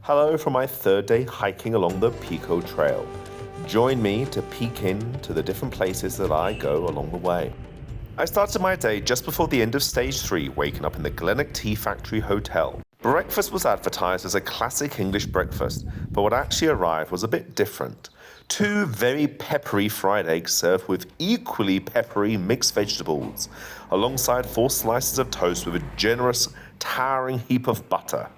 Hello from my third day hiking along the Pekoe Trail. Join me to peek in to the different places that I go along the way. I started my day just before the end of stage 3, waking up in the Glenloch Tea Factory Hotel. Breakfast was advertised as a classic English breakfast, but what actually arrived was a bit different. 2 very peppery fried eggs served with equally peppery mixed vegetables, alongside 4 slices of toast with a generous, towering heap of butter.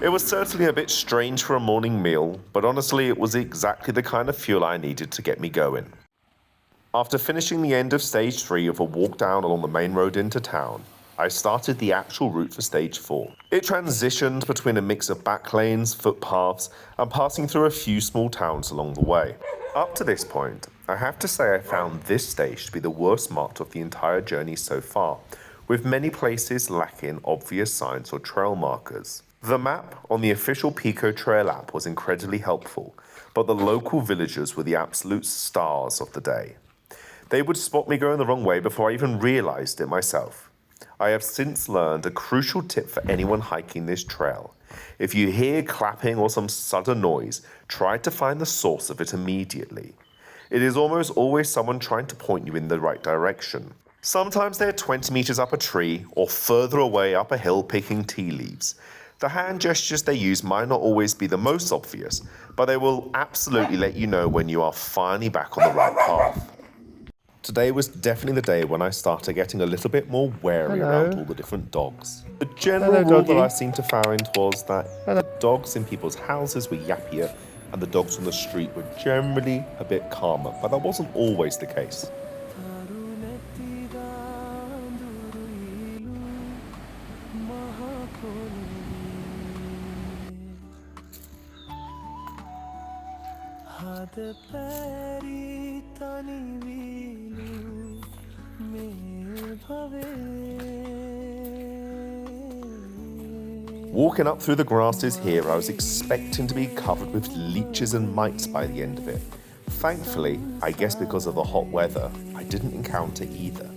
It was certainly a bit strange for a morning meal, but honestly it was exactly the kind of fuel I needed to get me going. After finishing the end of stage 3 of a walk down along the main road into town, I started the actual route for stage 4. It transitioned between a mix of back lanes, footpaths, and passing through a few small towns along the way. Up to this point, I have to say I found this stage to be the worst marked of the entire journey so far, with many places lacking obvious signs or trail markers. The map on the official Pekoe Trail app was incredibly helpful, but the local villagers were the absolute stars of the day. They would spot me going the wrong way before I even realized it myself. I have since learned a crucial tip for anyone hiking this trail. If you hear clapping or some sudden noise, try to find the source of it immediately. It is almost always someone trying to point you in the right direction. Sometimes they're 20 meters up a tree or further away up a hill picking tea leaves. The hand gestures they use might not always be the most obvious, but they will absolutely let you know when you are finally back on the right path. Today was definitely the day when I started getting a little bit more wary around all the different dogs. The general rule that I seemed to find was that dogs in people's houses were yappier and the dogs on the street were generally a bit calmer, but that wasn't always the case. Walking up through the grasses here, I was expecting to be covered with leeches and mites by the end of it. Thankfully, I guess because of the hot weather, I didn't encounter either.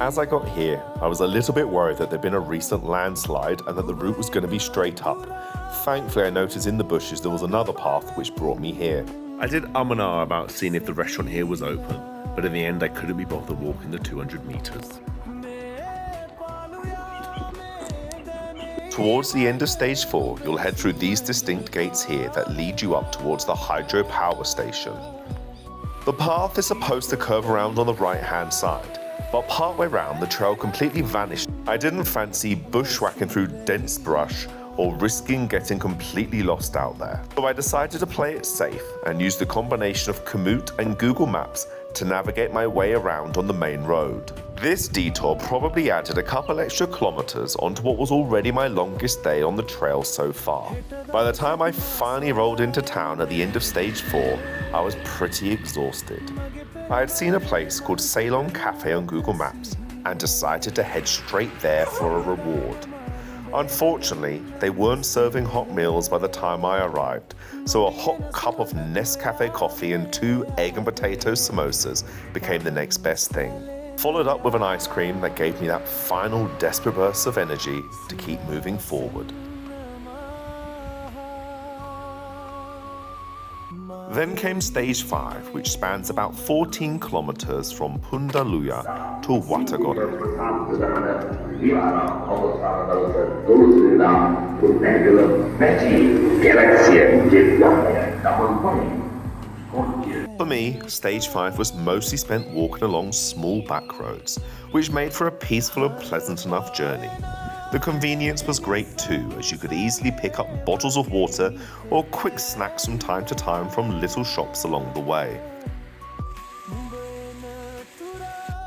As I got here, I was a little bit worried that there'd been a recent landslide and that the route was going to be straight up. Thankfully, I noticed in the bushes there was another path which brought me here. I did and ah about seeing if the restaurant here was open, but in the end I couldn't be bothered walking the 200 meters. Towards the end of stage 4, you'll head through these distinct gates here that lead you up towards the hydro power station. The path is supposed to curve around on the right hand side, but partway round the trail completely vanished. I didn't fancy bushwhacking through dense brush or risking getting completely lost out there. So I decided to play it safe and use the combination of Komoot and Google Maps to navigate my way around on the main road. This detour probably added a couple extra kilometers onto what was already my longest day on the trail so far. By the time I finally rolled into town at the end of stage 4, I was pretty exhausted. I had seen a place called Ceylon Cafe on Google Maps and decided to head straight there for a reward. Unfortunately, they weren't serving hot meals by the time I arrived, so a hot cup of Nescafe coffee and 2 egg and potato samosas became the next best thing, followed up with an ice cream that gave me that final desperate burst of energy to keep moving forward. Then came stage 5, which spans about 14 kilometers from Pundaluya to Watagoda. For me, stage 5 was mostly spent walking along small back roads, which made for a peaceful and pleasant enough journey. The convenience was great too, as you could easily pick up bottles of water or quick snacks from time to time from little shops along the way.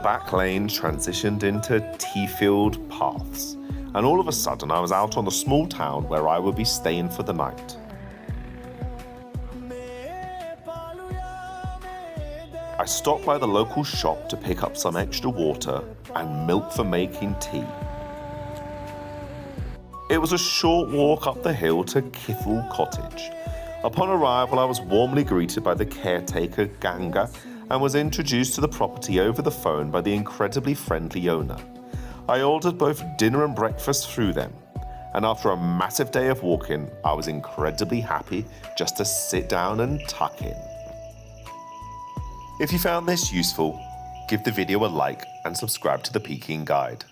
Back lanes transitioned into tea-filled paths, and all of a sudden I was out on the small town where I would be staying for the night. I stopped by the local shop to pick up some extra water and milk for making tea. It was a short walk up the hill to Kithal Cottage. Upon arrival, I was warmly greeted by the caretaker, Ganga, and was introduced to the property over the phone by the incredibly friendly owner. I ordered both dinner and breakfast through them, and after a massive day of walking, I was incredibly happy just to sit down and tuck in. If you found this useful, give the video a like and subscribe to the Peking Guide.